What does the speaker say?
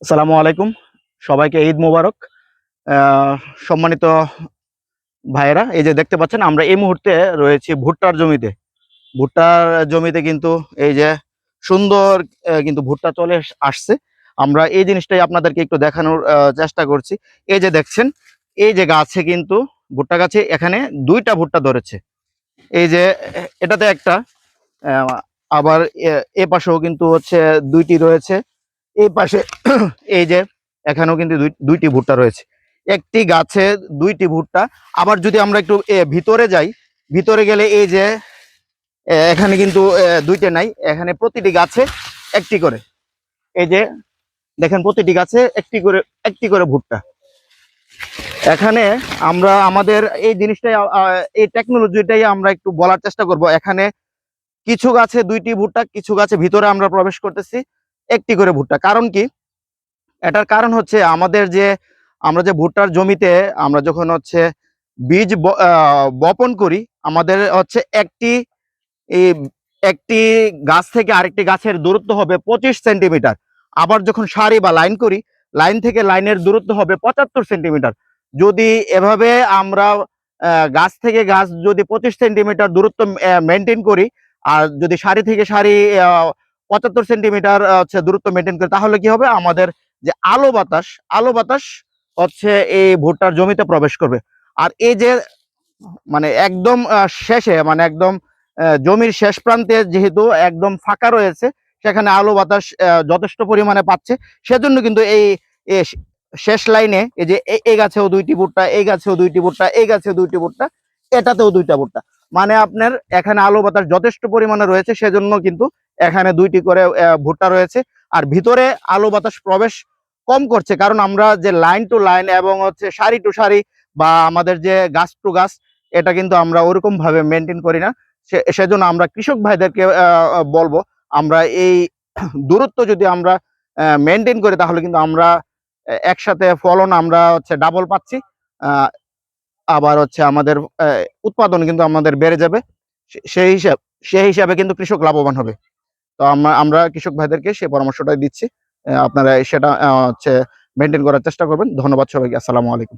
আসসালামু আলাইকুম। সবাইকে ঈদ মোবারক। সম্মানিত ভাইয়েরা, এই যে দেখতে পাচ্ছেন আমরা এই মুহূর্তে রয়েছি ভুট্টার জমিতে। ভুট্টার জমিতে কিন্তু এই যে সুন্দর কিন্তু ভুট্টা চলে আসছে। আমরা এই জিনিসটাই আপনাদেরকে একটু দেখানোর চেষ্টা করছি। এই যে দেখছেন, এই যে গাছে কিন্তু ভুট্টা গাছে এখানে ২ টা ভুট্টা ধরেছে। এই যে এটাতে একটা, আহ, আবার এ পাশেও কিন্তু হচ্ছে ২ টি রয়েছে। এই পাশে এই যে এখানেও কিন্তু দুইটি ভুট্টা রয়েছে। একটি গাছে ২ টি ভুট্টা। আবার যদি আমরা একটু ভিতরে যাই, ভিতরে গেলে এই যে এখানে কিন্তু ২টে নাই, এখানে প্রতিটি গাছে একটি করে। এই যে দেখেন, প্রতিটি গাছে একটি করে ভুট্টা। এখানে আমরা আমাদের এই জিনিসটাই এই টেকনোলজিটাই আমরা একটু বলার চেষ্টা করব। এখানে কিছু গাছে ২ টি ভুট্টা, কিছু গাছে ভিতরে আমরা প্রবেশ করতেছি একটি করে ভুট্টা। কারণ কি? এটার কারণ হচ্ছে আমাদের যে আমরা যে ভুট্টার জমিতে আমরা যখন হচ্ছে বীজ বপন করি, আমাদের হচ্ছে এই একটি গাছ থেকে আরেকটি গাছের দূরত্ব হবে 25 সেন্টিমিটার। আবার যখন সারি বা লাইন করি, লাইন থেকে লাইনের দূরত্ব হবে 75 সেন্টিমিটার। যদি এভাবে আমরা গাছ থেকে গাছ যদি 25 সেন্টিমিটার দূরত্ব মেনটেন করি, আর যদি সারি থেকে সারি 75 সেন্টিমিটার হচ্ছে দূরত্ব মেনটেন করি, তাহলে কি হবে? আমাদের যে আলো বাতাস হচ্ছে এই ভুট্টার জমিতে প্রবেশ করবে। আর এই যে মানে একদম শেষে, মানে একদম জমির শেষ প্রান্তে যেহেতু একদম ফাঁকা রয়েছে, সেখানে আলো বাতাস যথেষ্ট পরিমাণে পাচ্ছে। সেজন্য কিন্তু এই শেষ লাইনে এই যে এই গাছেও ২ টি ভুট্টা, এই গাছেও ২ টি ভুট্টা, এই গাছেও ২ টি ভুট্টা, এটাতেও ২ টা ভুট্টা। মানে আপনার এখানে আলো বাতাস যথেষ্ট পরিমাণে রয়েছে, সেজন্য কিন্তু এখানে ২ টি করে ভুট্টা রয়েছে। আর ভিতরে আলো বাতাস প্রবেশ কম করছে, কারণ আমরা যে লাইন টু লাইন এবং হচ্ছে সারি টু সারি বা আমাদের যে গাছ টু গাছ, এটা কিন্তু আমরা ওরকম ভাবে মেনটেন করি না। সেজন্য আমরা কৃষক ভাইদেরকে বলবো, আমরা এই দূরত্ব যদি আমরা মেনটেন করি, তাহলে কিন্তু আমরা একসাথে ফলন আমরা হচ্ছে ডাবল পাচ্ছি। আবার হচ্ছে আমাদের উৎপাদন কিন্তু আমাদের বেড়ে যাবে। সেই হিসাবে কিন্তু কৃষক লাভবান হবে। তো আমরা কৃষক ভাইদেরকে সেই পরামর্শটাই দিচ্ছি। আপনারা সেটা হচ্ছে মেনটেন করার চেষ্টা করবেন। ধন্যবাদ সবাইকে। আসসালামু আলাইকুম।